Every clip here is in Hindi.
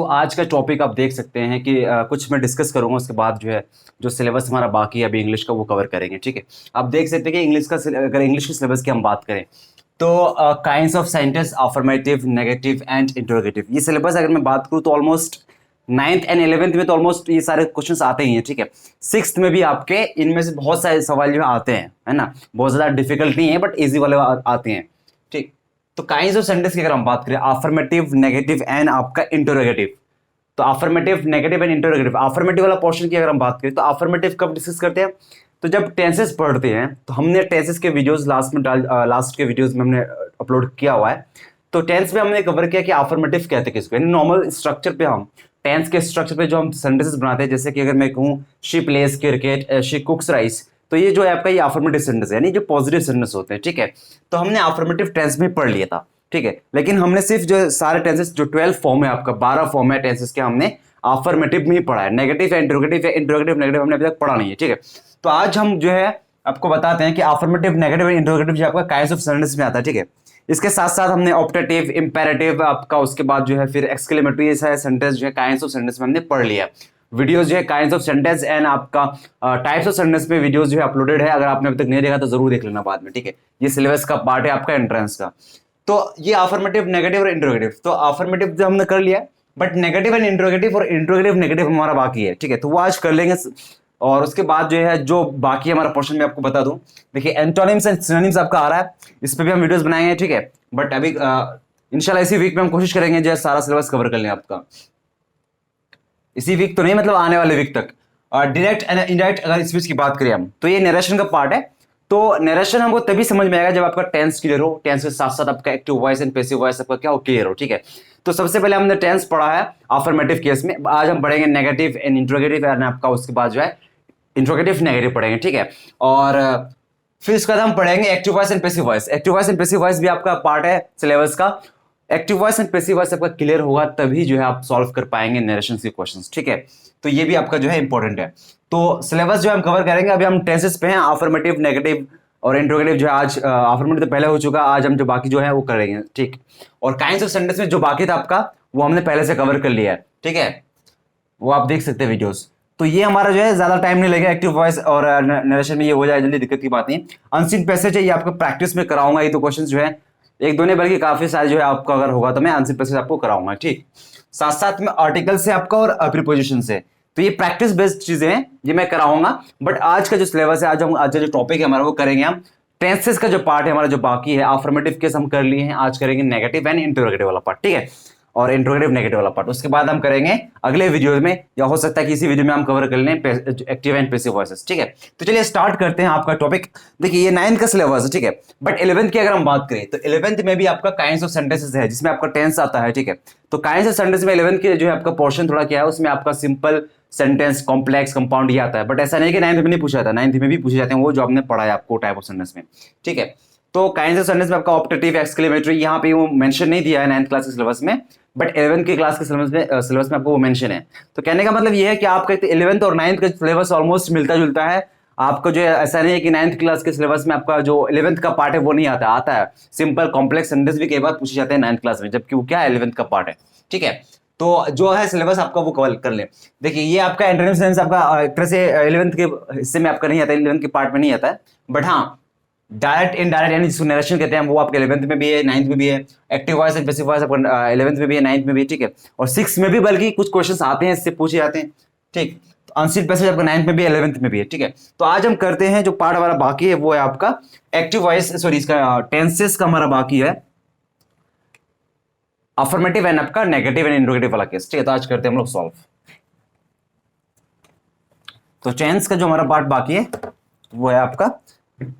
आज का टॉपिक आप देख सकते हैं कि कुछ मैं डिस्कस करूंगा, उसके बाद जो है जो सिलेबस हमारा बाकी है अभी इंग्लिश का वो कवर करेंगे। ठीक है, आप देख सकते हैं कि अगर इंग्लिश के सिलेबस की हम बात करें तो kinds of sentence, affirmative, negative and interrogative, ये सिलेबस अगर मैं बात करूं तो ऑलमोस्ट 9th एंड 11th में तो ऑलमोस्ट ये सारे क्वेश्चंस आते ही हैं। ठीक है, 6th में भी आपके इनमें से बहुत सारे सवाल जो आते हैं, है ना, बहुत ज़्यादा डिफिकल्ट नहीं है बट ईजी वाले आते हैं। ठीक, तो काइंड्स ऑफ सेंटेंस की अगर हम बात करें, अफर्मेटिव, नेगेटिव एंड आपका इंटरोगेटिव। तो affirmative, negative and interrogative, affirmative वाला पोर्शन की अगर हम बात करें तो अफर्मेटिव कब डिस्कस करते हैं, तो जब टेंसेस पढ़ते हैं। तो हमने टेंसेस के वीडियोस लास्ट के वीडियोस में हमने अपलोड किया हुआ है। तो टेंस में हमने कवर किया कि अफर्मेटिव कहते हैं किसको, यानी नॉर्मल स्ट्रक्चर पे हम टेंस के स्ट्रक्चर पे जो हम सेंटेंसेस बनाते हैं, जैसे कि अगर मैं कहूँ she plays cricket, she कुक्स rice, तो ये जो है आपका ये अफर्मेटिव सेंटेंस है, यानी जो पॉजिटिव सेंटेंस होते हैं। ठीक है, तो हमने अफर्मेटिव टेंस में पढ़ लिया था। ठीक है, लेकिन हमने सिर्फ जो सारे टेंसेस जो 12 फॉर्म है आपका 12 फॉर्म है टेंसेस के, हमने अफर्मेटिव में ही पढ़ा है। नेगेटिव इंटरोगेटिव इंटरोगेटिव नेगेटिव हमने अभी तक पढ़ा नहीं है। ठीक है, तो आज हम जो है आपको बताते हैं कि अफर्मेटिव, नेगेटिव इंटरोगेटिव जो आपका काइंड्स ऑफ सेंटेंस में आता है। ठीक है, इसके साथ साथ हमने ऑप्टेटिव, इंपेरेटिव आपका, उसके बाद जो है फिर एक्सक्लेमेटरी सेंटेंस जो है काइंड्स ऑफ सेंटेंस में हमने पढ़ लिया। वीडियोस जो है काइंड्स ऑफ सेंटेंस एंड आपका टाइप्स ऑफ सेंटेंस में वीडियोस जो है अपलोडेड है, अगर आपने अभी तक नहीं देखा तो जरूर देख लेना बाद में। ठीक है, ये सिलेबस का पार्ट है आपका एंट्रेंस का। तो ये अफर्मेटिव, नेगेटिव और इंटरोगेटिव, तो अफर्मेटिव जो हमने कर लिया, बट नेगेटिव एंड इंटरोगेटिव और इंटरोगेटिव नेगेटिव हमारा बाकी है। ठीक है, तो वो आज कर लेंगे। और उसके बाद जो है जो बाकी हमारा पोर्शन में आपको बता दूं, देखिए एंटोनिम्स एंड सिनोनिम्स आपका आ रहा है, इस पे भी हम वीडियोस बनाएंगे। ठीक है, बट अभी इंशाल्लाह इसी वीक में हम कोशिश करेंगे जो है सारा सिलेबस कवर कर लें आपका। इसी वीक तो नहीं, मतलब आने वाले वीक तक। और डायरेक्ट एंड इनडायरेक्ट अगर स्पीच की बात करें हम, तो ये नरेशन का पार्ट है। तो नरेशन हमको तभी समझ में आएगा जब आपका टेंस क्लियर हो, टेंस के साथ साथ आपका active voice and passive voice आपका क्या हो, क्लियर हो। ठीक है, तो सबसे पहले हमने टेंस पढ़ा है अफर्मेटिव केस में, आज हम पढ़ेंगे नेगेटिव एंड इंट्रोगेटिव एंड आपका उसके बाद जो है इंट्रोगेटिव नेगेटिव पढ़ेंगे। ठीक है, और फिर इसके बाद हम पढ़ेंगे active voice and passive voice. Active voice and passive voice भी आपका पार्ट है सिलेबस का। Active voice and passive voice आपका क्लियर होगा तभी जो है आप सॉल्व कर पाएंगे नरेशन के क्वेश्चंस। ठीक है, तो ये भी आपका जो है इंपॉर्टेंट है। तो सिलेबस जो हम कवर करेंगे, अभी हम टेंसेस पे हैं, अफर्मेटिव, नेगेटिव और इंट्रोगेटिव जो है आज अफर्मेटिव तो पहले हो चुका, आज हम जो बाकी जो है वो करेंगे। ठीक, और काइंड्स ऑफ सेंटेंस में जो बाकी था आपका वो हमने पहले से कवर कर लिया है। ठीक है, वो आप देख सकते हैं वीडियोस। तो ये हमारा जो है ज्यादा टाइम नहीं लगेगा, एक्टिव वॉइस और नरेशन में ये हो जाए जल्दी, दिक्कत की बात नहीं। अनसीन पैसेज है, ये आपको प्रैक्टिस में कराऊंगा। ये तो क्वेश्चन जो है एक दो नहीं बल्कि काफी सारे जो है आपका अगर होगा तो मैं अनसीन पैसेज आपको कराऊंगा। ठीक, साथ साथ में आर्टिकल से आपका और प्रीपोजिशन से, तो ये प्रैक्टिस बेस्ड चीजें हैं, ये मैं कराऊंगा। बट आज का जो सिलेबस है, आज जो टॉपिक है हमारा वो करेंगे हम टेंसेस का जो पार्ट है हमारा जो बाकी है। अफर्मेटिव केस हम कर लिए हैं, आज करेंगे नेगेटिव एंड इंटरोगेटिव वाला पार्ट। ठीक है, और इंट्रोगेटिव नेगेटिव वाला पार्ट उसके बाद हम करेंगे अगले वीडियो में, या हो सकता है कि इसी वीडियो में हम कवर कर लें एक्टिव एंड पैसिव वॉइसेस। ठीक है, तो चलिए स्टार्ट करते हैं आपका टॉपिक। देखिए ये 9th का सिलेबस है। ठीक है, बट 11th की अगर हम बात करें तो 11th में भी आपका काइंड्स ऑफ सेंटेंसेस है जिसमें आपका टेंस आता है। ठीक है, तो काइंड्स ऑफ सेंटेंस में 11th के जो है आपका पोर्शन थोड़ा क्या है, उसमें आपका सिंपल सेंटेंस, कॉम्प्लेक्स, कंपाउंड ये आता है। बट ऐसा नहीं कि 9th में नहीं पूछा जाता, 9th में भी पूछे जाते हैं वो जो आपने पढ़ा है आपको टाइप ऑफ सेंटेंस में। ठीक है, तो काइंड्स ऑफ सेंटेंस में आपका ऑप्टेटिव, एक्सक्लेमेटरी यहाँ पे वो मेंशन नहीं दिया है 9th क्लास के सिलेबस में, बट 11th की क्लास के सिलेबस में आपको वो मेंशन है। तो कहने का मतलब ये है कि आपका 11th और 9th का सिलेबस ऑलमोस्ट मिलता जुलता है। आपको जो है ऐसा नहीं है कि 9th क्लास के सिलेबस में आपका जो 11th का पार्ट है वो नहीं आता, आता है। सिंपल कॉम्प्लेक्स सेंटेंस भी कई बार पूछे जाते हैं 9th क्लास में, जबकि वो क्या है 11th का पार्ट है। ठीक है, तो जो है सिलेबस आपका वो कवर कर ले। देखिए ये आपका एंटोनिम सेंस आपका एक तरह से 11th के हिस्से में आपका नहीं आता, 11th के पार्ट में नहीं आता है। बट हाँ, डायरेक्ट इनडायरेक्ट यानी जिसको नरेशन कहते हैं वो आपके 11th में भी है, 9th में भी है। Active voice and passive voice आपका 11th में भी है, 9th में भी है। ठीक है, और 6th में भी बल्कि कुछ क्वेश्चंस आते हैं इससे पूछे जाते हैं। ठीक, तो अनसीन पैसेज आपका 9th में भी है, 11th में भी है। ठीक है, तो आज हम करते हैं जो पार्ट हमारा बाकी है वो है आपका एक्टिव वॉइस, सॉरी इसका टेंसेस का हमारा बाकी है, अफर्मेटिव एंड आपका नेगेटिव एंड इंट्रोगेटिव वाला केस। ठीक है, तो आज करते हैं हम लोग सॉल्व। तो टेंस का जो हमारा पार्ट बाकी है वो है आपका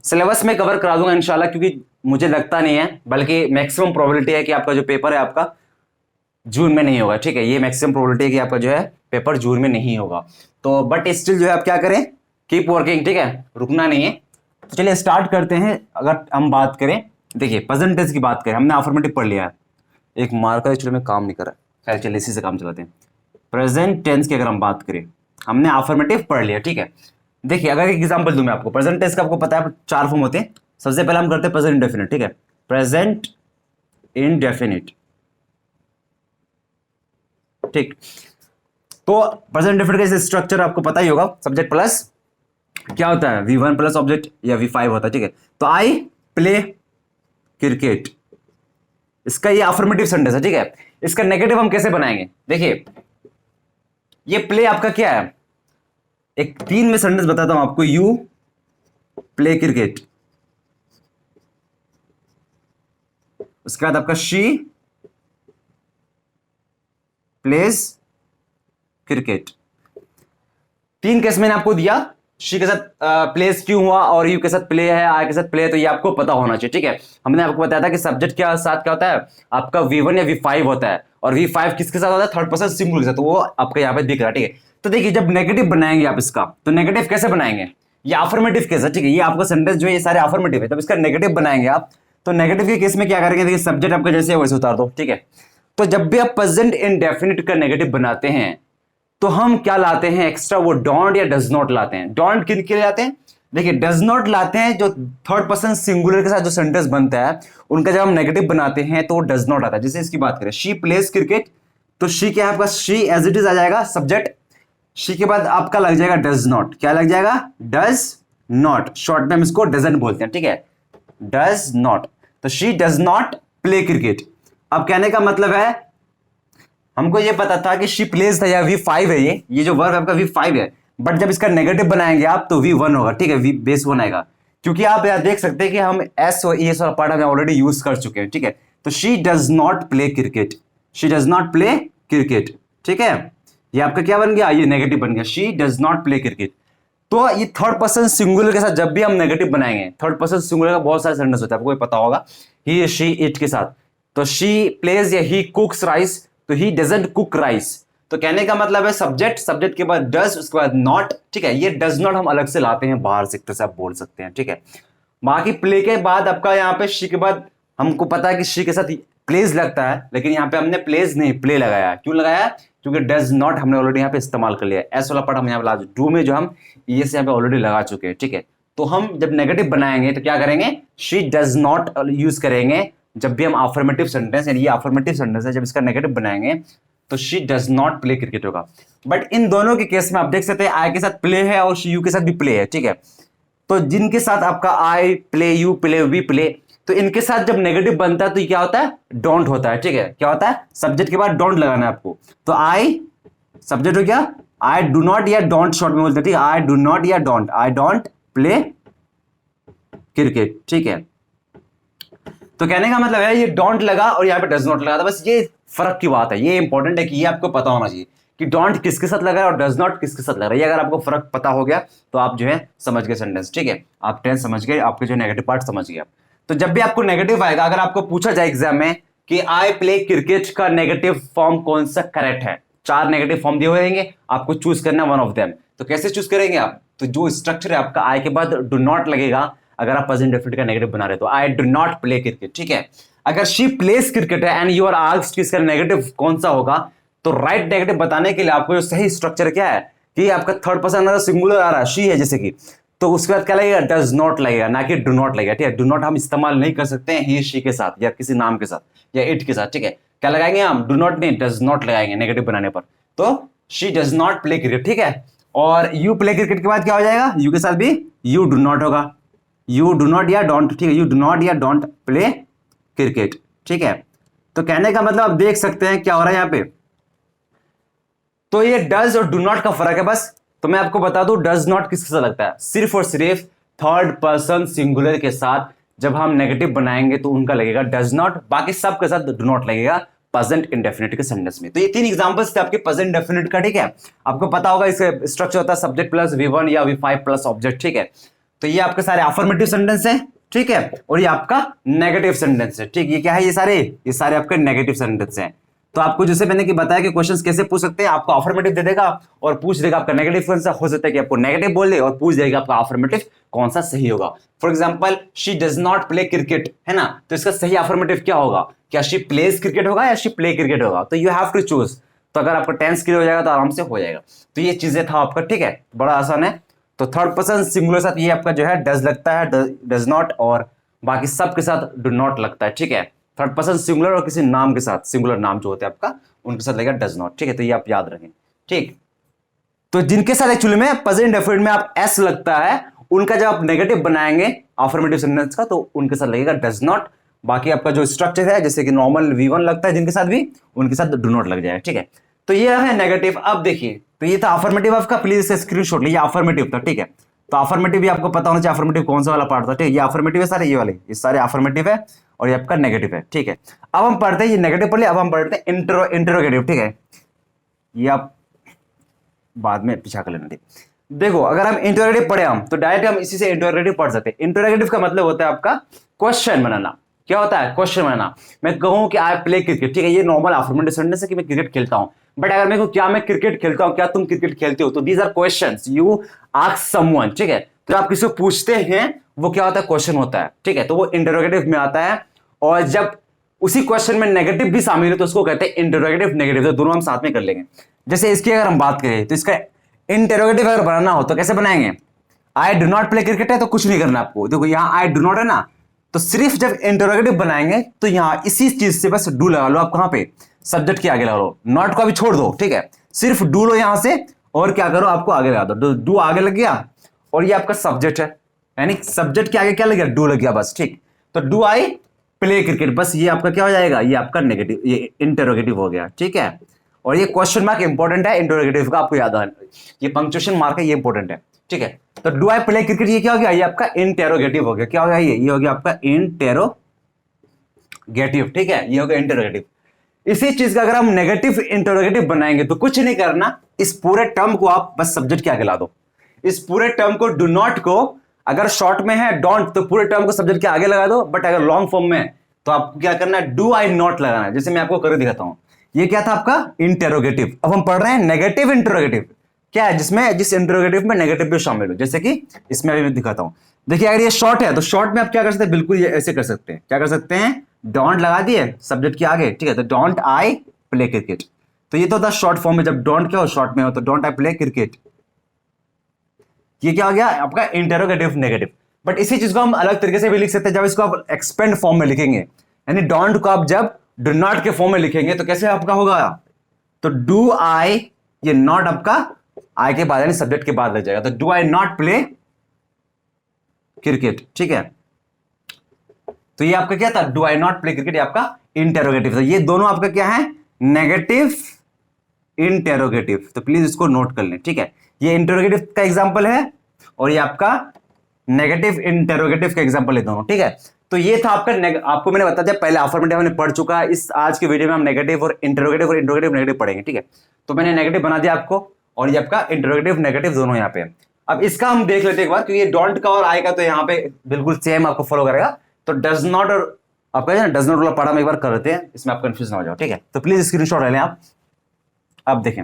सिलेबस में कवर करा दूंगा इंशाल्लाह, क्योंकि मुझे लगता नहीं है, बल्कि मैक्सिमम प्रोबेबिलिटी है कि आपका जो पेपर है आपका जून में नहीं होगा। ठीक है, ये मैक्सिमम प्रोबेबिलिटी है कि आपका जो है पेपर जून में नहीं होगा। तो बट स्टिल जो है आप क्या करें, कीप वर्किंग। ठीक है, रुकना नहीं है। तो चलिए स्टार्ट करते हैं। अगर हम बात करें, देखिए प्रेजेंट टेंस की बात करें, हमने अफर्मेटिव पढ़ लिया है। एक मार्कर एक्चुअली में काम नहीं कर रहा है, खैर चलिए इसी से काम चलाते हैं। प्रेजेंट टेंस की अगर हम बात करें, हमने अफर्मेटिव पढ़ लिया। ठीक है, देखिए अगर एक एग्जांपल दूं मैं आपको, प्रेजेंट टेंस का आपको पता है 4 फॉर्म होते हैं। सबसे पहले हम करते हैं प्रेजेंट इंडेफिनिट। ठीक है, प्रेजेंट इंडेफिनिट, ठीक। तो प्रेजेंट इंडेफिनिट का स्ट्रक्चर आपको पता ही होगा, सब्जेक्ट प्लस क्या होता है, V1 प्लस ऑब्जेक्ट या V5 होता है, ठीक है। तो आई प्ले क्रिकेट, इसका ये अफर्मेटिव सेंटेंस है, ठीक है। इसका नेगेटिव हम कैसे बनाएंगे, देखिए ये प्ले आपका क्या है, एक 3 में सेंटेंस बताता हूं आपको, यू प्ले क्रिकेट, उसके बाद आपका शी प्लेज क्रिकेट। 3 केस मैंने आपको दिया, शी के साथ प्लेस क्यों हुआ और यू के साथ प्ले है, आई के साथ प्ले है, तो ये आपको पता होना चाहिए, ठीक है। हमने आपको बताया था कि सब्जेक्ट के साथ क्या होता है आपका V1 या V5 होता है, और V5 किसके साथ होता है, थर्ड पर्सन सिंगुलर के साथ, तो वो आपका यहाँ पे दिख रहा है, ठीक है। तो देखिए जब नेगेटिव बनाएंगे आप इसका, तो नेगेटिव कैसे बनाएंगे, ये अफर्मेटिव केस है, ठीक है। ये आपका सेंटेंस जो है ये सारे अफर्मेटिव है, तब इसका नेगेटिव बनाएंगे आप, तो नेगेटिव के केस में क्या करेंगे, देखिए सब्जेक्ट आपका जैसे वैसे उतार दो, ठीक है। तो जब भी आप प्रेजेंट इंडेफिनिट का नेगेटिव बनाते हैं तो हम क्या लाते हैं एक्स्ट्रा, वो डोंट या डज नॉट लाते हैं। डोंट किन के लिए लाते हैं, देखिए डज नॉट लाते हैं जो थर्ड पर्सन सिंगुलर के साथ जो सेंटेंस बनता है उनका जब हम नेगेटिव बनाते हैं तो डज नॉट आता है। जैसे इसकी बात करें, शी प्लेज क्रिकेट, तो शी क्या है आपका, शी एज इट इज आ जाएगा सब्जेक्ट, शी के बाद आपका लग जाएगा डज नॉट, क्या लग जाएगा, डज नॉट, शॉर्ट में हम इसको डजंट बोलते हैं, ठीक है, डज नॉट। तो she does not play cricket. अब कहने का मतलब है हमको ये पता था कि शी प्लेज था या V5 है, ये जो वर्ब आपका V5 है, बट जब इसका नेगेटिव बनाएंगे आप तो V1 होगा, ठीक है, V बेस 1 आएगा, क्योंकि आप यहां देख सकते हैं कि हम एस और ES वाला पार्ट हम ऑलरेडी यूज कर चुके हैं, ठीक है। तो she does not play cricket, she does not play cricket, ठीक है। ये आपका क्या बन गया, ये नेगेटिव बन गया, she does not play cricket. तो ये थर्ड पर्सन सिंगुलर के साथ जब भी हम नेगेटिव बनाएंगे, थर्ड पर्सन सिंगुलर का बहुत सारे सेंटेंस होता है, आपको पता होगा, ही शी इट के साथ, तो शी प्लेज या ही कुक्स राइस, तो ही डजंट कुक राइस। तो कहने का मतलब है सब्जेक्ट, सब्जेक्ट के बाद डज, उसके बाद नॉट, ठीक है। ये डज नॉट हम अलग से लाते हैं बाहर से, से आप बोल सकते हैं, ठीक है। बाकी प्ले के बाद आपका यहाँ पे शी के बाद हमको पता है कि शी के साथ प्लेज लगता है, लेकिन यहाँ पे हमने प्लेज नहीं प्ले लगाया, क्यों लगाया, क्योंकि डज नॉट हमने ऑलरेडी यहाँ पे इस्तेमाल कर लिया, एस वाला पार्ट हम यहाँ पे ला डू में जो हम ये से यहाँ पे ऑलरेडी लगा चुके हैं, ठीक है। तो हम जब नेगेटिव बनाएंगे तो क्या करेंगे, शी डज नॉट यूज करेंगे जब भी हम अफर्मेटिव सेंटेंस, यानी ये अफर्मेटिव सेंटेंस है, जब इसका नेगेटिव बनाएंगे तो she does not play cricket होगा। बट इन दोनों के केस में आप देख सकते हैं आई के साथ प्ले है और यू के साथ भी प्ले है, ठीक है। तो जिनके साथ आपका I play, you play, we play, तो इनके साथ जब नेगेटिव बनता है तो क्या होता है, डोंट होता है, ठीक है। क्या होता है, सब्जेक्ट के बाद डोंट लगाना है आपको, तो आई सब्जेक्ट हो गया, आई डू नॉट या डोंट शॉर्ट में बोलते हैं, ठीक है, आई डू नॉट या don't, I don't play cricket, ठीक है। तो कहने का मतलब है ये डोंट लगा और यहाँ पे डज नॉट लगा था, बस ये फर्क की बात है, ये इंपॉर्टेंट है कि ये आपको पता होना चाहिए कि डोंट किसके साथ लगा है और डज नॉट किसके साथ लग रहा है। ये अगर आपको फर्क पता हो गया तो आप जो है समझ गए सेंटेंस, ठीक है, आप टेंस समझ गए, आपके जो नेगेटिव पार्ट समझ गए। तो जब भी आपको नेगेटिव आएगा, अगर आपको पूछा जाए एग्जाम में कि आई प्ले क्रिकेट का नेगेटिव फॉर्म कौन सा करेक्ट है, 4 नेगेटिव फॉर्म दिए हुए रहेंगे, आपको चूज करना वन ऑफ देम। तो कैसे चूज करेंगे आप, तो जो स्ट्रक्चर है आपका आई के बाद डू नॉट लगेगा, अगर आप प्रेजेंट डेफिनिट का नेगेटिव बना रहे तो I do not play cricket, ठीक है। अगर शी प्लेस क्रिकेट है एंड यू आर आस्क्ड कि इसका नेगेटिव कौन सा होगा, तो राइट नेगेटिव बताने के लिए आपको जो सही स्ट्रक्चर क्या है कि आपका थर्ड पर्सन सिंगुलर आ रहा है, शी है जैसे कि, तो उसके बाद क्या लगेगा, डज नॉट लगेगा, ना कि डू नॉट लगेगा, ठीक है। डू नॉट हम इस्तेमाल नहीं कर सकते हैं ही शी के साथ या किसी नाम के साथ या इट के साथ, ठीक है। क्या लगाएंगे हम, डू नॉट नहीं, डज नॉट लगाएंगे नेगेटिव बनाने पर। तो she does not play cricket, ठीक है। और यू प्ले क्रिकेट के बाद क्या हो जाएगा, यू के साथ भी यू डू नॉट होगा, यू डू नॉट या डोंट, ठीक है, यू डू नॉट या डोंट प्ले क्रिकेट, ठीक है। तो कहने का मतलब आप देख सकते हैं क्या हो रहा है यहाँ पे, तो ये डज और डू नॉट का फर्क है बस। तो मैं आपको बता दूं डज नॉट किसके साथ लगता है, सिर्फ और सिर्फ थर्ड पर्सन सिंगुलर के साथ जब हम नेगेटिव बनाएंगे तो उनका लगेगा डज नॉट, बाकी सब के साथ डू नॉट लगेगा प्रेजेंट इंडेफिनिट के सेंटेंस में। तो ये 3 एग्जांपल्स थे आपके प्रेजेंट इंडेफिनिट का, ठीक है। आपको पता होगा इसका स्ट्रक्चर होता है सब्जेक्ट प्लस V1 या V5 प्लस ऑब्जेक्ट, ठीक है। तो ये आपके सारे अफर्मेटिव सेंटेंस है, ठीक है, और ये आपका नेगेटिव सेंटेंस है, ठीक। ये क्या है, ये सारे आपके नेगेटिव सेंटेंस हैं। तो आपको जैसे मैंने कि बताया कि क्वेश्चंस कैसे पूछ सकते हैं, आपको अफर्मेटिव दे देगा और पूछ देगा आपका नेगेटिव कौन सा, हो सकता है कि आपको नेगेटिव बोल दे और पूछ देगा आपका अफर्मेटिव कौन सा सही होगा। For example she does not play cricket है ना, तो इसका सही अफर्मेटिव क्या होगा, क्या शी प्लेज क्रिकेट होगा या शी प्ले क्रिकेट होगा, तो यू हैव टू चूज। तो अगर आपका टेंस क्लियर हो जाएगा तो आराम से हो जाएगा। तो ये चीजें था आपका, ठीक है, बड़ा आसान है। तो थर्ड पर्सन सिंगुलर साथ ये आपका जो है डज लगता है, डज नॉट, और बाकी सब के साथ डू नॉट लगता है, ठीक है। थर्ड पर्सन सिंगुलर और किसी नाम के साथ, सिंगुलर नाम जो होते हैं आपका, उनके साथ लगेगा डज नॉट, ठीक है। तो ये आप याद रखें, ठीक। तो जिनके साथ एक्चुअली में प्रेजेंट इंडेफिनिट में आप एस लगता है, उनका जब आप नेगेटिव बनाएंगे अफर्मेटिव सेंटेंस का, तो उनके साथ लगेगा डज नॉट। बाकी आपका जो स्ट्रक्चर है, जैसे कि नॉर्मल V1 लगता है जिनके साथ भी, उनके साथ डू नॉट लग जाएगा, ठीक है। तो ये है नेगेटिव। अब देखिए, तो ये था अफर्मेटिव आपका, प्लीज इसे स्क्रीनशॉट लीजिए, अफर्मेटिव था, ठीक है। तो अफर्मेटिव भी आपको पता होना चाहिए अफर्मेटिव कौन सा वाला पार्ट था, ठीक है। ये अफर्मेटिव है सारे, ये वाले, ये सारे अफर्मेटिव है और ये आपका नेगेटिव है, ठीक है। अब हम पढ़ते हैं ये नेगेटिव पढ़ लिया, अब हम पढ़ते हैं इंटरोगेटिव, ठीक है। ये आप बाद में पीछा कर लेना, ठीक। देखो, अगर हम इंटरोगेटिव पढ़े हम, तो डायरेक्ट हम इसी से इंटरोगेटिव पढ़ सकते हैं। इंटरोगेटिव का मतलब होता है आपका क्वेश्चन बनाना। क्या होता है? क्वेश्चन बनाना। मैं कहूं कि आई प्ले क्रिकेट, ठीक है, ये नॉर्मल अफर्मेटिव सेंटेंस है कि मैं क्रिकेट खेलता हूं। बट अगर मैं कहूं क्या मैं क्रिकेट खेलता हूं, क्या तुम क्रिकेट खेलते हो, तो these are questions you ask someone, ठीक है। तो आप किसी को पूछते हैं, वो क्या होता है? क्वेश्चन होता है, ठीक है। तो वो इंटरोगेटिव में आता है। और जब उसी क्वेश्चन में नेगेटिव भी शामिल है, तो उसको कहते हैं इंटरोगेटिव नेगेटिव। तो दोनों हम साथ में कर लेंगे। जैसे इसकी अगर हम बात करें, तो इसका इंटरोगेटिव अगर बनाना हो तो कैसे बनाएंगे? I do not play cricket है तो कुछ नहीं करना आपको। देखो यहां आई डू नॉट है ना, तो सिर्फ जब इंटरोगेटिव बनाएंगे तो यहां इसी चीज से बस डू लगा लो। आप कहां पे? सब्जेक्ट के आगे लगा लो, नॉट को अभी छोड़ दो, ठीक है। सिर्फ डू लो यहां से, और क्या करो, आपको आगे लगा दो। डू आगे लग गया, और ये आपका सब्जेक्ट है, यानी सब्जेक्ट के आगे क्या लग गया? डू लग गया, बस, ठीक। तो डू आई प्ले क्रिकेट, बस ये आपका क्या हो जाएगा? ये आपका नेगेटिव, ये इंटरोगेटिव हो गया, ठीक है। और ये क्वेश्चन मार्क इंपॉर्टेंट है इंटरोगेटिव का, आपको याद है, ये पंक्चुएशन मार्क है, ये इंपॉर्टेंट है, ठीक है। तो डू आई प्ले क्रिकेट, ये क्या हो गया? ये आपका इंटेरोगेटिव हो गया। क्या हो गया? ये हो गया आपका इंटेरोगेटिव, ठीक है। ये हो गया इंटेरोगेटिव। इसी चीज का अगर हम नेगेटिव इंटरोगेटिव बनाएंगे, तो कुछ नहीं करना, इस पूरे टर्म को आप बस सब्जेक्ट के आगे ला दो। इस पूरे टर्म को, डू नॉट को, अगर शॉर्ट में है डोंट, तो पूरे टर्म को सब्जेक्ट के आगे लगा दो। बट अगर लॉन्ग फॉर्म में है, तो आपको क्या करना है? डू आई नॉट लगाना है। जैसे मैं आपको करके दिखाता हूं, ये क्या था आपका? इंटेरोगेटिव। अब हम पढ़ रहे हैं नेगेटिव इंटेरोगेटिव, क्या है? जिसमें जिस इंटेरोगेटिव में नेगेटिव भी शामिल हो, जैसे कि इसमें अभी मैं दिखाता हूं। देखिए, अगर ये शॉर्ट है, तो शॉर्ट में आप क्या कर सकते हैं? बिल्कुल ये ऐसे कर सकते हैं। क्या कर सकते हैं? डोंट लगा दिए सब्जेक्ट के आगे, ठीक है। तो डोंट आई प्ले क्रिकेट, तो ये तो था शॉर्ट फॉर्म में। जब डोंट क्या हो, शॉर्ट में हो, तो डोंट आई प्ले क्रिकेट, ये क्या हो गया? आपका इंटेरोगेटिव नेगेटिव। बट इसी चीज को हम अलग तरीके से भी लिख सकते हैं, जब इसको आप एक्सपेंड फॉर्म में लिखेंगे, यानी डोंट को आप जब डू नॉट के फॉर्म में लिखेंगे, तो कैसे आपका होगा? तो डू आई, ये नॉट आपका आई के बाद यानी सब्जेक्ट के बाद लग जाएगा। तो do I not play cricket, ठीक है। तो ये आपका क्या था? Do I not play cricket, ये आपका इंटेरोगेटिव था। ये दोनों आपका क्या है? Negative interrogative. तो प्लीज इसको नोट कर लें, ठीक है। ये इंटेरोगेटिव का एग्जांपल है, और ये आपका नेगेटिव इंटेरोगेटिव का एग्जांपल है, दोनों, ठीक है। तो ये था आपका आपको मैंने बता दिया, पहले अफर्मेटिव हमने पढ़ चुका है। इस आज के वीडियो में हम नेगेटिव और इंटरोगेटिव नेगेटिव पढ़ेंगे, ठीक है। तो मैंने नेगेटिव बना दिया आपको, और ये आपका इंटरोगेटिव नेगेटिव दोनों यहाँ पे है। अब इसका हम देख लेते हैं एक बार, क्योंकि डोंट का और आई का तो यहाँ पे बिल्कुल सेम आपको फॉलो करेगा। तो डज नॉट और आपका डज नॉट वाला पढ़ा हम एक बार कर लेते हैं, इसमें आप कंफ्यूज ना हो जाओ, ठीक है। तो प्लीज स्क्रीनशॉट ले लें आप। अब देखें,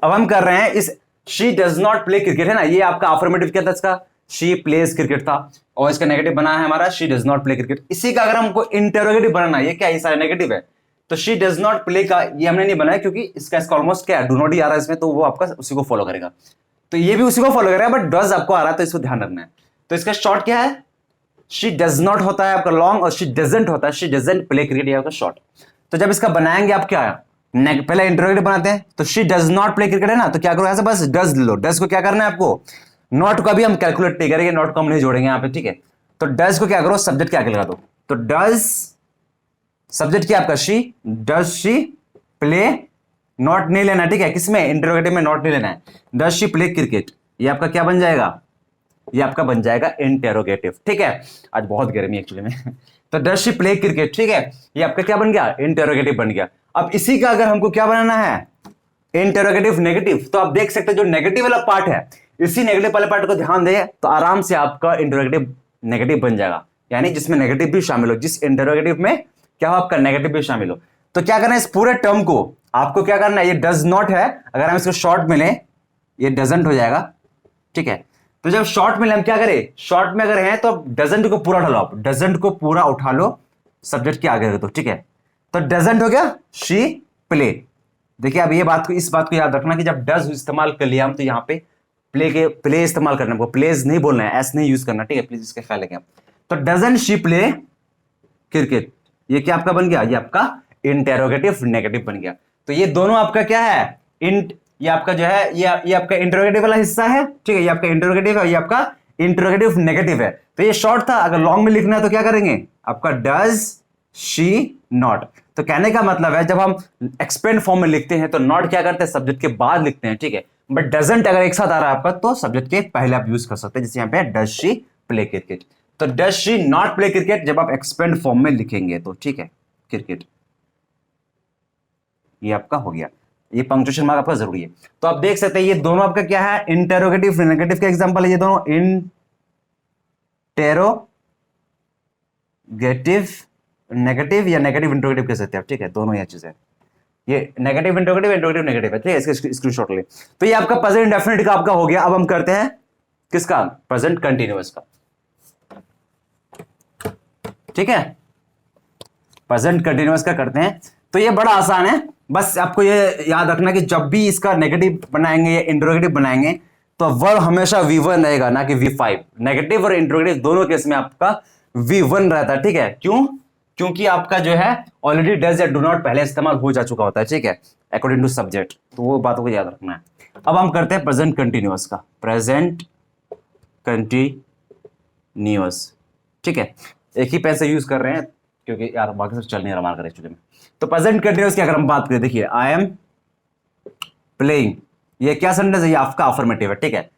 अब हम कर रहे हैं इस she does not play cricket, है ना, ये आपका अफर्मेटिव क्या था? इसका शी प्लेज क्रिकेट था, और इसका नेगेटिव बना है हमारा she does not play cricket. इसी का अगर हमको इंटेरोगेटिव बनाना है, ये क्या है? ये सारा नेगेटिव है। तो शी डज नॉट प्ले का ये हमने नहीं बनाया, क्योंकि इसका ऑलमोस्ट क्या है? डू नॉट ही आ रहा है इसमें, तो वो आपका उसी को फॉलो करेगा। तो ये भी उसी को फॉलो करेगा, बट डज आपको आ रहा है, तो इसको ध्यान रखना है। तो इसका शॉर्ट क्या है? शी डज नॉट होता है आपका लॉन्ग, और शी डजंट होता है, शी डजंट प्ले क्रिकेट, ये आपका शॉर्ट। तो जब इसका बनाएंगे आप क्या है? पहले इंटरोगेटिव बनाते हैं, तो she does not play cricket है ना, तो क्या करो ऐसे बस डज लो। डज को क्या करना है आपको? नॉट को भी हम कैलकुलेट नहीं करेंगे, नॉट को हम नहीं जोड़ेंगे यहाँ पे, ठीक है। तो डज को क्या करो? सब्जेक्ट के आगे लगा दो। तो डज सब्जेक्ट क्या आपका? She. Does she play, not नहीं लेना, ठीक है, किसमें? इंटरोगेटिव में नॉट नहीं लेना है। डज शी प्ले क्रिकेट, ये आपका क्या बन जाएगा? ये आपका बन जाएगा इंटेरोगेटिव, ठीक है। आज बहुत गर्मी एक्चुअली में तो डज शी प्ले क्रिकेट, ठीक है, ये आपका क्या बन गया? इंटेरोगेटिव बन गया। अब इसी का अगर हमको क्या बनाना है? Interrogative negative. तो आप देख सकते हैं जो नेगेटिव वाला पार्ट है, इसी नेगेटिव वाले पार्ट को ध्यान दें, तो आराम से आपका इंटेरोगेटिव नेगेटिव बन जाएगा, यानी जिसमें नेगेटिव भी शामिल हो, जिस इंटेरोगेटिव में क्या हो आपका? नेगेटिव भी शामिल हो। तो क्या करना है? इस पूरे टर्म को आपको क्या करना है? ये डज नॉट है, अगर हम इसको शॉर्ट में लें, ये डजंट हो जाएगा, ठीक है। तो जब शॉर्ट में हम क्या करें? शॉर्ट में अगर है तो डजंट को पूरा उठा लो, आप डजंट को पूरा उठा लो, सब्जेक्ट के आगे रख दो, ठीक है। तो डजंट हो गया शी प्ले। देखिए अब ये बात को, इस बात को याद रखना कि जब डज इस्तेमाल कर लिया हम, तो यहाँ पे प्ले इस्तेमाल करना है, प्लेज नहीं बोलना है, एस नहीं यूज करना, ठीक है। प्लीज इसका ख्याल रखें आप। तो डजंट शी प्ले क्रिकेट, ये क्या आपका बन गया, ये आपका इंटेरोगेटिव नेगेटिव बन गया। तो ये दोनों आपका क्या है, इंट, ये आपका जो है ये आपका इंटरोगेटिव वाला हिस्सा है, ठीक है, ये आपका इंटरोगेटिव है, ये आपका इंटरोगेटिव नेगेटिव है। तो ये शॉर्ट था, अगर लॉन्ग में लिखना है तो क्या करेंगे, आपका डज शी नॉट। तो कहने का मतलब है जब हम एक्सपेंड फॉर्म में लिखते हैं तो नॉट क्या करते हैं, सब्जेक्ट के बाद लिखते हैं, ठीक है। बट डजंट अगर एक साथ आ रहा है आपका तो सब्जेक्ट के पहले आप यूज कर सकते हैं, जैसे यहाँ पे डज शी प्ले क्रिकेट। तो does she not play cricket जब आप एक्सपेंड फॉर्म में लिखेंगे तो, ठीक है, क्रिकेट, ये आपका हो गया। ये पंक्चुएशन मार्क आपका जरूरी है। तो आप देख सकते हैं ये दोनों आपका क्या है, इंटेरोगेटिव नेगेटिव का एग्जांपल है, ये दोनों इंटेरोगेटिव नेगेटिव या नेगेटिव इंटरोगेटिव कह सकते हैं आप, ठीक है, दोनों ये चीजें, ये नेगेटिव इंटरोगेटिव इंटरोगेटिव नेगेटिव है, ठीक है, इसका स्क्रीनशॉट ले। तो ये आपका प्रेजेंट इंडेफिनिट का आपका हो गया। अब हम करते हैं किसका, प्रेजेंट कंटीन्यूअस का, ठीक है, प्रेजेंट कंटीन्यूअस का करते हैं। तो ये बड़ा आसान है, बस आपको ये याद रखना कि जब भी इसका नेगेटिव बनाएंगे या इंटरोगेटिव बनाएंगे तो वर्ब हमेशा V1 रहेगा, ना कि V5। नेगेटिव और इंटरोगेटिव दोनों केस में आपका V1 रहता है, ठीक है। क्यों, क्योंकि आपका जो है ऑलरेडी डज या डू नॉट पहले इस्तेमाल हो जा चुका होता है, ठीक है, अकॉर्डिंग टू सब्जेक्ट। तो वो बातों को याद रखना है। अब हम करते हैं प्रेजेंट कंटिन्यूअस का, प्रेजेंट कंटिन्यूअस, ठीक है, एक ही पेन से यूज कर रहे हैं क्योंकि यार बाकी सब चल नहीं रहा हमारा एक्चुअली में। तो प्रेजेंट कंटिन्यूअस की अगर हम बात करें, देखिए आई एम प्लेइंग, ये क्या सेंटेंस है, ये आपका अफर्मेटिव है, ठीक है।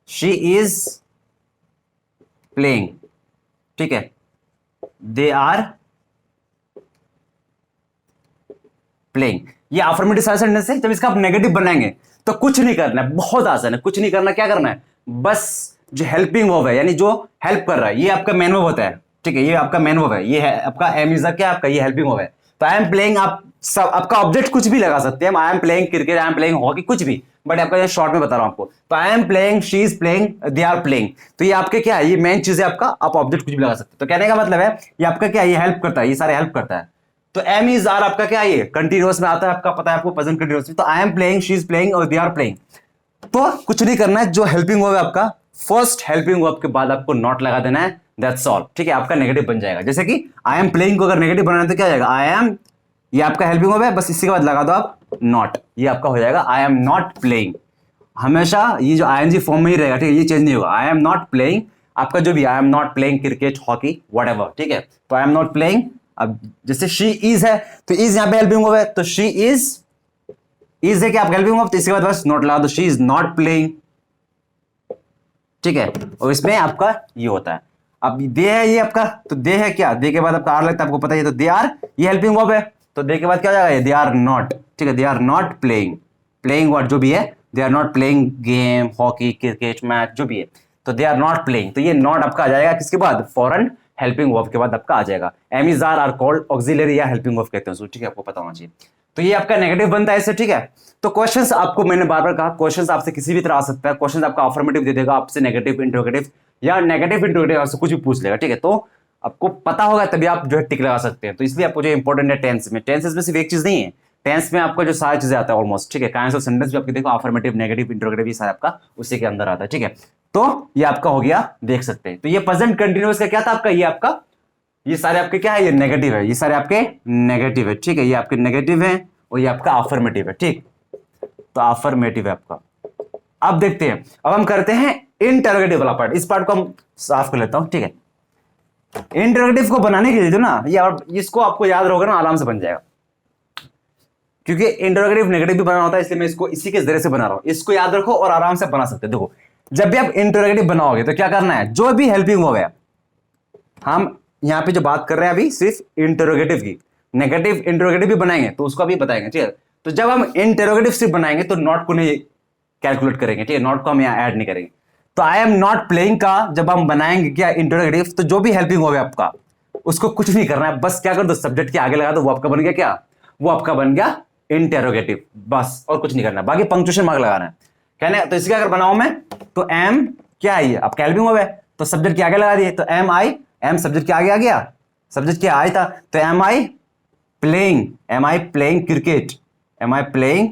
शी इज प्लेइंग, ठीक है, दे आर प्लेइंग, ये अफर्मेटिव सेंटेंस है। जब इसका आप नेगेटिव बनाएंगे तो कुछ नहीं करना है, बहुत आसान है, कुछ नहीं करना, क्या करना है, बस जो हेल्पिंग वर्ब है, यानी जो हेल्प कर रहा है, ये आपका मेन वर्ब होता है, ठीक है, ये आपका मेन वर्ब है, ये है आपका एम इज क्या आपका, ये हेल्पिंग वर्ब है। तो आई एम प्लेइंग, आप सब आपका ऑब्जेक्ट कुछ भी लगा सकते हैं, आई am playing cricket, I am playing hockey, कुछ भी, बट आपका ये शॉर्ट में बता रहा हूं आपको। तो I am playing, she is playing, they are playing, तो ये आपके क्या है, ये मेन चीज है आपका, आप ऑब्जेक्ट कुछ भी लगा सकते हैं। तो कहने का मतलब है ये आपका क्या है, ये हेल्प करता है, ये सारे हेल्प करता है। तो एम इज आर आपका क्या है, ये कंटिन्यूअस में आता है, आपका पता है आपको, प्रेजेंट कंटिन्यूअस में। तो I am playing, she is playing और दे आर प्लेइंग, तो कुछ नहीं करना है, जो हेल्पिंग वर्ब है आपका, फर्स्ट हेल्पिंग वर्ब के बाद आपको नॉट लगा देना है, दैट्स ऑल, ठीक है, आपका नेगेटिव बन जाएगा। जैसे कि आई एम प्लेइंग को अगर नेगेटिव बनाना है तो क्या जाएगा, आई एम, ये आपका हेल्पिंग वर्ब है, बस इसी के बाद लगा दो आप नॉट, ये आपका हो जाएगा आई एम नॉट प्लेइंग। हमेशा ये जो आईएनजी फॉर्म में ही रहेगा, ठीक है, ये चेंज नहीं होगा। आई एम नॉट प्लेइंग, आपका जो भी I am not playing cricket, hockey, whatever, ठीक है। तो आई एम नॉट प्लेइंग, अब जैसे शी इज है तो इज यहाँ पे हेल्पिंग वर्ब है, तो शी इज है क्या आपका हेल्पिंग वर्ब, तो इसके बाद बस नॉट लगा दो, शी इज नॉट प्लेइंग, ठीक है। और इसमें आपका ये होता है, अब दे है ये आपका, तो दे है क्या, दे के बाद आपका आर लगता है, आपको पता है, तो दे आर, ये हेल्पिंग वर्ब है, तो दे के बाद क्या हो जाएगा, दे आर नॉट, ठीक है, they are not playing, playing word जो भी है, they are not playing game, hockey, cricket, match, जो भी है, तो दे आर नॉट प्लेइंग। तो ये नॉट आपका आ जाएगा किसके बाद, फॉरन हेल्पिंग वर्ब के बाद आपका आ जाएगा। Am is are called auxiliary या हेल्पिंग वर्ब कहते हैं, ठीक है, आपको पता होना चाहिए। तो ये आपका नेगेटिव बनता है इससे, ठीक है। तो क्वेश्चंस आपको, मैंने बार बार कहा, क्वेश्चंस आपसे किसी भी तरह आ सकता है, क्वेश्चंस आपका अफर्मेटिव दे देगा, आपसे नेगेटिव इंटरोगेटिव या नेगेटिव इंटरोगेटिव आपसे कुछ भी पूछ लेगा, ठीक है। तो आपको पता होगा तभी आप जो है टिक लगा सकते हैं। तो इसलिए आपको जो इंपॉर्टेंट है टेंस में, टेंसेस में सिर्फ एक चीज नहीं है, टेंस में आपको जो सारी चीजें आता है ऑलमोस्ट, ठीक है, काइंड्स ऑफ सेंटेंस भी आपके देखो, अफर्मेटिव, नेगेटिव, इंटरोगेटिव, ये सारा आपका उसी के अंदर आता है, ठीक है। तो ये आपका हो गया, देख सकते हैं। तो ये प्रेजेंट कंटिन्यूअस का क्या था आपका, ये आपका, ये सारे आपके क्या है, ये नेगेटिव है, ये सारे आपके नेगेटिव है, ठीक है, ये आपके नेगेटिव है और ये आपका अफर्मेटिव है, ठीक। तो अफर्मेटिव है आपका। अब देखते हैं, अब हम करते हैं इंटरोगेटिव वाला पार्ट, इस पार्ट को हम साफ कर लेता हूं, ठीक है। इंटरोगेटिव को बनाने के लिए जो ना, ये इसको आपको याद रहोगे ना, आराम से बन जाएगा, क्योंकि इंटरोगेटिव नेगेटिव भी बनाना होता है, इसलिए मैं इसको इसी के जरिए से बना रहा हूं। इसको याद रखो और आराम से बना सकते हैं। देखो, जब भी आप इंटरोगेटिव बनाओगे तो क्या करना है, जो भी हेल्पिंग वर्ब है, हम यहां पे जो बात कर रहे हैं अभी सिर्फ इंटरोगेटिव की, नेगेटिव इंटरोगेटिव भी बनाएंगे तो उसको अभी बताएंगे, ठीक है। तो जब हम इंटरोगेटिव सिर्फ बनाएंगे तो नॉट को नहीं कैलकुलेट करेंगे, ठीक है, नॉट को हम यहां ऐड नहीं करेंगे। तो आई एम नॉट प्लेइंग का जब हम बनाएंगे क्या इंटरोगेटिव, तो जो भी हेल्पिंग वर्ब है आपका, उसको कुछ नहीं करना है, बस क्या कर दो, सब्जेक्ट के आगे लगा दो, वो आपका बन गया क्या, वो आपका बन गया इंटरोगेटिव, बस, और कुछ नहीं करना, बाकी पंक्चुएशन मार्क लगाना है, कहने। तो इसका अगर बनाऊं मैं, तो एम क्या है, ये आपका हेल्पिंग वर्ब है, तो सब्जेक्ट के आगे लगा दिए, तो एम आई, एम सब्जेक्ट के आगे आ गया, सब्जेक्ट के आई था, तो am I playing cricket, am I playing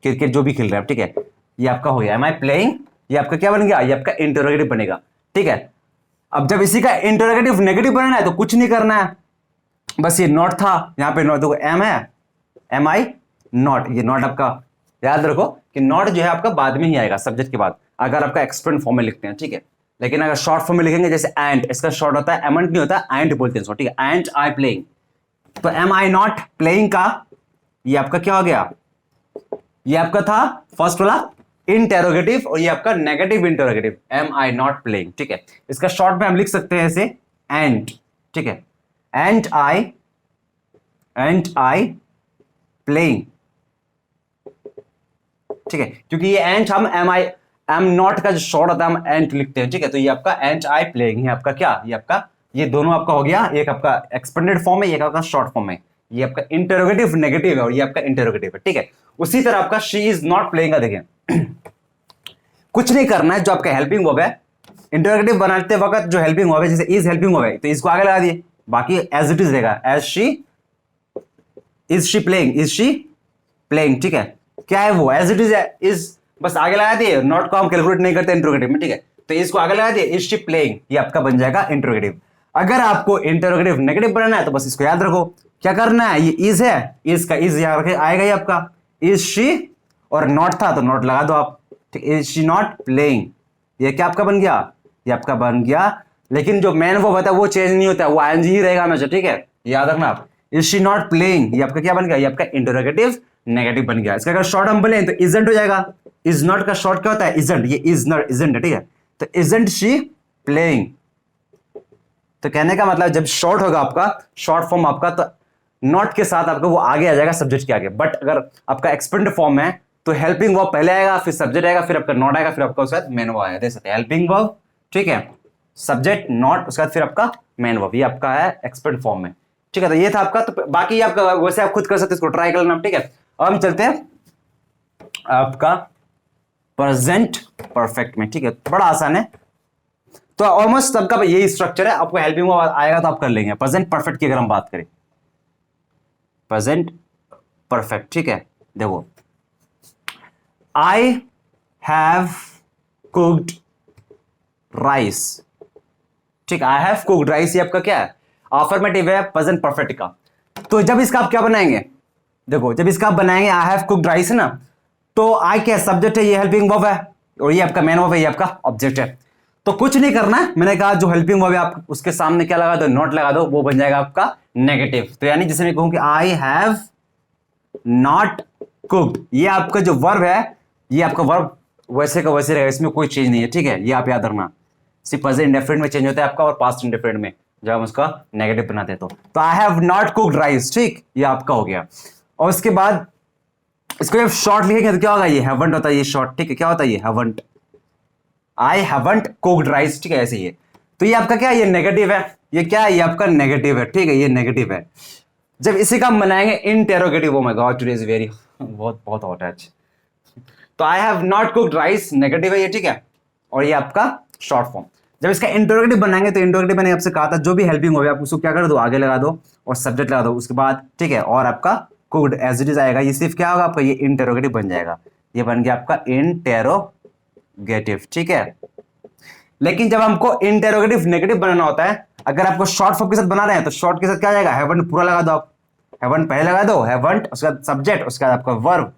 cricket, जो भी खेल रहे हैं, ठीक है, ये आपका हो गया एम आई प्लेइंग, ये आपका क्या बन गया, ये आपका इंटरोगेटिव बनेगा, ठीक है। अब जब इसी का इंटरोगेटिव नेगेटिव बनाना है तो कुछ नहीं करना है, बस ये नॉट था, यहाँ पे नॉट देखो एम है, एम आई नॉट, ये नॉट आपका याद रखो कि नॉट जो है आपका बाद में ही आएगा सब्जेक्ट के बाद, अगर आपका एक्सपेंड फॉर्म में लिखते हैं, ठीक है। लेकिन अगर शॉर्ट फॉर्म में लिखेंगे जैसे एंड, इसका शॉर्ट होता है एमंट नहीं होता, एंड बोलते हैं इसको, ठीक है। एंड आई प्लेइंग, तो एम आई नॉट प्लेइंग का ये आपका क्या हो गया, ये आपका था फर्स्ट वाला इंटेरोगेटिव, और ये आपका negative interrogative, am I not playing, ठीक है। इसका शॉर्ट में हम लिख सकते हैं ऐसे एंड, ठीक है। एंड आई प्लेइंग, ठीक है, क्योंकि ये एंड हम एम नॉट का जो शॉर्ट होता है हम एंड लिखते हैं, ठीक है। तो ये आपका एंड आई प्लेइंग, ये आपका क्या, ये आपका ये दोनों आपका हो गया, एक आपका एक्सपेंडेड फॉर्म है, एक आपका शॉर्ट फॉर्म है, ये आपका इंटेरोगेटिव नेगेटिव है और ये आपका इंटेरोगेटिव है, ठीक है। उसी तरह आपका शी इज नॉट प्लेइंग का देखें, कुछ नहीं करना है, जो आपका हेल्पिंग वर्ब है इंटेरोगेटिव बनाते वक्त जो हेल्पिंग वर्ब है, जैसे इज हेल्पिंग वर्ब है तो इसको आगे लगा दिए, बाकी एज इट इज रहेगा, as she, is she playing, ठीक है। क्या है वो, एज इट इज, इज बस आगे लगा दिए, नॉट को हम कैलकुलेट नहीं करते इंटरोगेटिव में, ठीक है। तो इसको आगे लगा दिए, इज शी प्लेइंग, ये आपका बन जाएगा इंटरोगेटिव। अगर आपको इंटरोगेटिव नेगेटिव बनाना है तो बस इसको याद रखो, क्या करना है, ये इज है, इज का इज यहां रखे आएगा ये आपका इज शी, और नॉट था तो नॉट लगा दो आप, ठीक, इज शी नॉट प्लेइंग, ये क्या आपका बन गया, ये आपका बन गया। लेकिन जो मेन वो होता है वो चेंज नहीं होता है, वो आईएनजी ही रहेगा हमेशा, ठीक है, याद रखना आप। इज शी नॉट प्लेइंग, ये आपका क्या बन गया, ये आपका इंटरोगेटिव नेगेटिव बन गया। इसका अगर शॉर्ट हम बोले तो इजंट हो जाएगा, इज नॉट का शॉर्ट क्या होता है, इजंट, ये इज नॉट इजंट है, ठीक है। तो इजंट शी प्लेइंग, तो कहने का मतलब जब शॉर्ट होगा आपका, शॉर्ट फॉर्म आपका, तो नॉट के साथ आपका वो आगे आ जाएगा सब्जेक्ट के आगे। बट अगर आपका एक्सपेंड फॉर्म है तो हेल्पिंग वर्ब पहले आएगा, फिर सब्जेक्ट आएगा, फिर आपका नॉट आएगा, फिर आपका उसके बाद मेन वर्ब आएगा, देख सकते हैं हेल्पिंग वर्ब, ठीक है, सब्जेक्ट नॉट, उसके बाद फिर आपका मेन वर्ब, ये आपका है एक्सपेंड फॉर्म में, ठीक है। तो ये था आपका, तो बाकी आपका वैसे आप खुद कर सकते हैं, इसको ट्राई कर लेना, ठीक है। अब हम चलते हैं आपका प्रेजेंट परफेक्ट में, ठीक है, बड़ा आसान है। तो ऑलमोस्ट सबका यही स्ट्रक्चर है, आपको हेल्पिंग वर्ब आएगा तो आप कर लेंगे। प्रेजेंट परफेक्ट की अगर हम बात करें, प्रेजेंट परफेक्ट, ठीक है, देखो आई हैव कुक्ड राइस, ठीक, आई हैव कुक्ड राइस, ये आपका क्या है, अफर्मेटिव है प्रेजेंट परफेक्ट का। तो जब इसका आप क्या बनाएंगे, देखो जब इसका आप बनाएंगे आई हैव कुक्ड राइस है ना, तो आई क्या सब्जेक्ट है, ये हेल्पिंग वर्ब है, और ये आपका मेन वर्ब है, ये आपका ऑब्जेक्ट है। तो कुछ नहीं करना है, मैंने कहा जो हेल्पिंग वर्ब है आप उसके सामने क्या लगा दो, नॉट लगा दो, वो बन जाएगा आपका नेगेटिव। तो यानी जैसे मैं कहूं कि आई हैव नॉट कुक्ड, ये आपका जो वर्ब है, ये आपका वर्ब वैसे का वैसे रहेगा, इसमें कोई चेंज नहीं है, ठीक है, ये आप याद रखना। सिर्फ प्रेजेंट इंडेफिनिट में चेंज होता है आपका, और पास्ट इंडेफिनिट में जब हम उसका नेगेटिव बनाते हैं तो I have not cooked rice, ठीक, ये आपका हो गया। और उसके बाद इसको जब शॉर्ट लिखेंगे तो क्या होगा, ये हैवंट होता है, ये शॉर्ट, ठीक है, क्या होता है ये haven't, I haven't cooked rice, ठीक है, ऐसे ही। तो ये आपका क्या है, ये नेगेटिव है, ये क्या है, ये आपका नेगेटिव है, ठीक है, ये नेगेटिव है। जब इसी का हम बनाएंगे interrogative, oh my God today is very बहुत बहुत हॉट है आज। तो I have not cooked rice negative है ये, ठीक है, और ये आपका शॉर्ट फॉर्म। जब इसका इंटरोगेटिव बनाएंगे तो इंटरोगेटिव मैंने आपसे कहा था जो भी हेल्पिंग हो आप उसको क्या कर दो, आगे लगा दो और सब्जेक्ट लगा दो उसके बाद, ठीक है, और आपका कुक्ड एज इट इज आएगा, ये सिर्फ क्या होगा आपका, ये इंटरोगेटिव बन जाएगा, ये बन गया आपका इंटेरोगेटिव, ठीक है। लेकिन जब हमको इंटेरोगेटिव नेगेटिव बनाना होता है, अगर आपको शॉर्ट फॉर्म के साथ बना रहे हैं तो शॉर्ट के साथ क्या जाएगा, हैवंट पूरा लगा दो आप, हैवंट पहले लगा दो, हैवंट उसके बाद सब्जेक्ट, उसके बाद आपका वर्ब,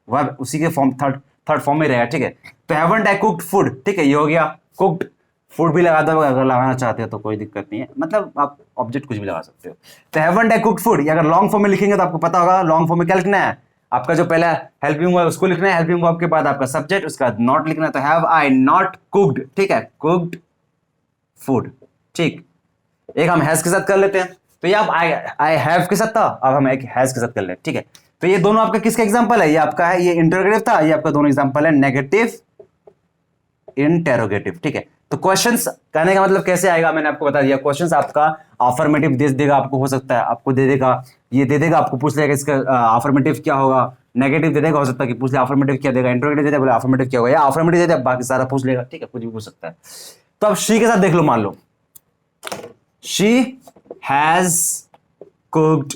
वर्ब उसी के फॉर्म थर्ड फॉर्म में रहेगा, ठीक है। तो हैवंट आई कुक्ड फूड, ठीक है, ये हो गया, कुक्ड फूड भी लगा दो अगर लगाना चाहते हो तो कोई दिक्कत नहीं है, मतलब आप ऑब्जेक्ट कुछ भी लगा सकते हो। तो हैवंट आई कुक्ड फूड, अगर लॉन्ग फॉर्म में लिखेंगे तो आपको पता होगा लॉन्ग फॉर्म में क्या लिखना है, आपका जो पहला हेल्पिंग वर्ब उसको लिखना है, हेल्पिंग वर्ब के बाद आपका सब्जेक्ट, उसके बाद नॉट लिखना है, तो हैव आई नॉट कुक्ड, ठीक है, कुक्ड फूड, ठीक। एक हम हैज के साथ कर लेते हैं, तो ये आप आई हैव के साथ था, अब हम एक हैज के साथ कर लेते हैं, ठीक है। तो ये दोनों आपका किसका एग्जांपल है, ये आपका है, ये इंटरोगेटिव था, ये आपका दोनों एग्जांपल है नेगेटिव इंटेरोगेटिव, ठीक है। तो क्वेश्चंस कहने का मतलब कैसे आएगा, मैंने आपको बता दिया, क्वेश्चंस आपका अफर्मेटिव दे देगा आपको, हो सकता है आपको दे देगा, ये दे देगा आपको, पूछ लेगा इसका अफर्मेटिव क्या होगा, नेगेटिव दे देगा, हो सकता है कि पूछ ले अफर्मेटिव क्या देगा, इंटरोगेटिव दे देगा बोले अफर्मेटिव क्या होगा, या अफर्मेटिव दे देगा बाकी सारा पूछ लेगा, ठीक है, कुछ भी पूछ सकता है। तो अब शी के साथ देख लो, मान लो शी हैज कुक्ड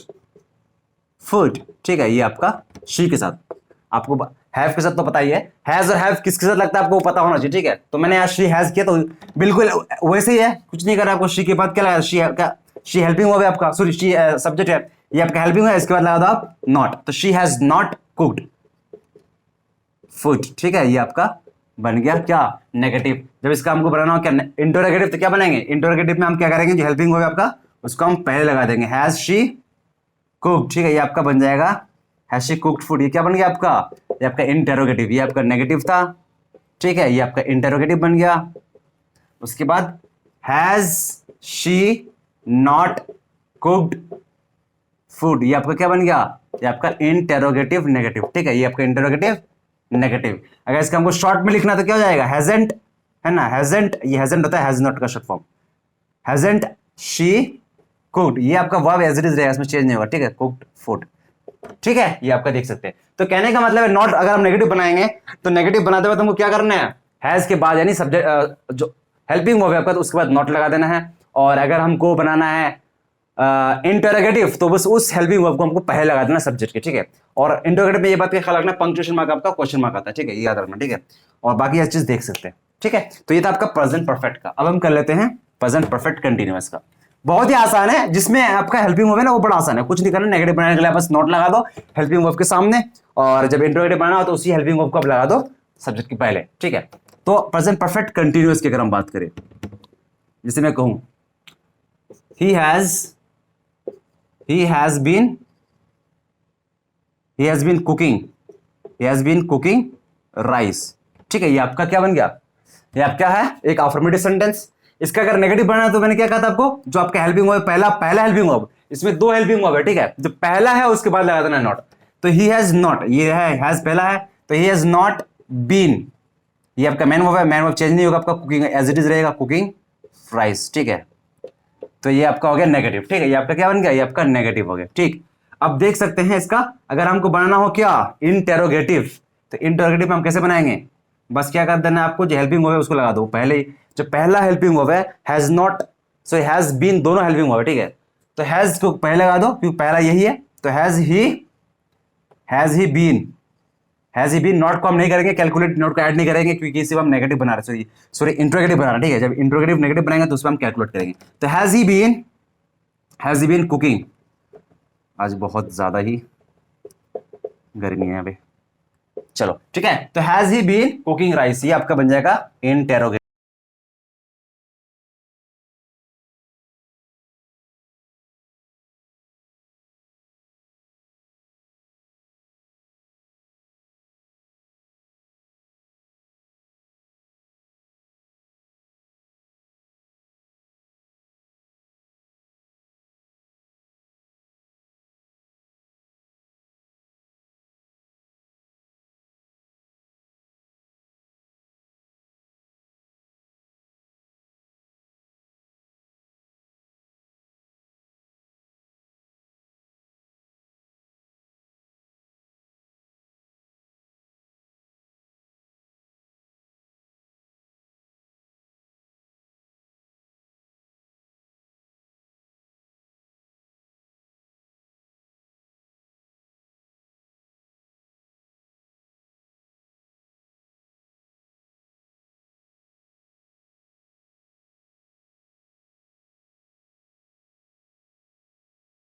फूड, ठीक है, ये आपका शी के साथ, आपको हैव के साथ तो पता ही है, हैज और हैव किसके साथ लगता है आपको पता होना चाहिए, ठीक है। तो मैंने आज शी हैज किया तो बिल्कुल वैसे ही है, कुछ नहीं करा आपको, शी के बाद क्या लगा, शी क्या शी हेल्पिंग वर्ब है आपका, सॉरी शी सब्जेक्ट है, ये आपका हेल्पिंग है, इसके बाद लगा दो आप नॉट, तो she has not cooked food, ठीक है, ये आपका बन गया क्या, नेगेटिव। जब इसका हमको बनाना हो क्या इंटरोगेटिव, तो क्या बनाएंगे, इंटरोगेटिव में हम क्या करेंगे, जो हेल्पिंग वर्ब है आपका उसको हम पहले लगा देंगे, हैज शी कुक्ड, ठीक है, ये आपका बन जाएगा हैज शी कुक्ड फूड, ये क्या बन गया आपका, ये आपका इंटरोगेटिव, ये आपका नेगेटिव था, ठीक है, ये आपका इंटरोगेटिव बन गया। उसके बाद has she not cooked food, ये आपका क्या बन गया, ये आपका इंटरोगेटिव नेगेटिव, ठीक है, ये आपका इंटरोगेटिव नेगेटिव। अगर इसका हमको शॉर्ट में लिखना तो क्या हो जाएगा, हैजेंट, है ना, हैजेंट, ये हैजेंट होता है हैज नॉट का शॉर्ट फॉर्म, हैजेंट शी कुक्ड, ये आपका वर्ब एज इट इज रहेगा, इसमें चेंज नहीं होगा, ठीक है, कुक्ड फूड, ठीक है, ये आपका देख सकते हैं। तो कहने का मतलब है नॉट अगर हम नेगेटिव बनाएंगे तो नेगेटिव बनाते हुए हमको क्या करना है, हैज के बाद यानी सब्जेक्ट जो हेल्पिंग वर्ब है आपका, तो उसके बाद नॉट लगा देना है। और अगर हमको बनाना है इंटरोगेटिव तो बस उस हेल्पिंग वर्ब को हमको पहले लगा देना सब्जेक्ट के, ठीक है। और इंटरोगेटिव में ये बात का ख्याल रखना, पंक्चुएशन मार्क आपका क्वेश्चन मार्क आता है, ठीक है, ये याद रखना, ठीक है। और बाकी ये चीज देख सकते हैं, ठीक है। तो ये था आपका प्रेजेंट परफेक्ट का। अब हम कर लेते हैं प्रेजेंट परफेक्ट कंटिन्यूअस का। बहुत ही आसान है, जिसमें आपका हेल्पिंग वर्ब है ना वो बड़ा आसान है, कुछ नहीं करना, नेगेटिव बनाने के लिए बस नॉट लगा दो हेल्पिंग वर्ब के सामने, और जब इंटरोगेटिव बनाना हो तो उसी हेल्पिंग वर्ब को आप लगा दो सब्जेक्ट के पहले, ठीक है। तो प्रेजेंट परफेक्ट कंटिन्यूअस की अगर हम बात करें, जैसे मैं कहूं he has been cooking rice, ठीक है, ये आपका क्या बन गया, ये आपका है एक अफर्मेटिव सेंटेंस। इसका अगर नेगेटिव बनना है तो मैंने क्या कहा था आपको, जो आपका हेल्पिंग वर्ब पहला हेल्पिंग वर्ब, इसमें दो हेल्पिंग वर्ब है, ठीक है, जो पहला है उसके बाद लगा देना नॉट। तो ही हैज नॉट, ये है हैज पहला है, तो ही हैज नॉट बीन, ये आपका मेन वर्ब है, मेन वर्ब चेंज नहीं होगा आपका, कुकिंग एज इट इज रहेगा, कुकिंग राइस, ठीक है। तो ये आपका हो गया नेगेटिव, ठीक है, ये आपका क्या बन गया, ये आपका नेगेटिव हो गया, ठीक। अब देख सकते हैं इसका अगर हमको बनाना हो क्या इंटेरोगेटिव, तो इंटेरोगेटिव में हम कैसे बनाएंगे, बस क्या कर देना है आपको, जो हेल्पिंग वर्ब है उसको लगा दो पहले ही, जो पहला हेल्पिंग वर्ब है has not, so has been दोनों हेल्पिंग वर्ब है, ठीक है। तो हैज को पहले लगा दो क्योंकि पहला यही है, तो हैज ही बीन, नॉट को हम नहीं करेंगे, कैलकुलेट नॉट को ऐड नहीं करेंगे क्योंकि इसे हम नेगेटिव बना रहे हैं, सॉरी इंट्रोगेटिव बना रहे हैं, ठीक है। जब इंट्रोगेटिव नेगेटिव बनाएंगे तो उसमें हम कैलकुलेट करेंगे। तो हैज ही बीन कुकिंग, आज बहुत ज्यादा ही गर्मी है अभी, चलो ठीक है। तो has he been cooking rice, ये आपका बन जाएगा इंटेरोगेटिव।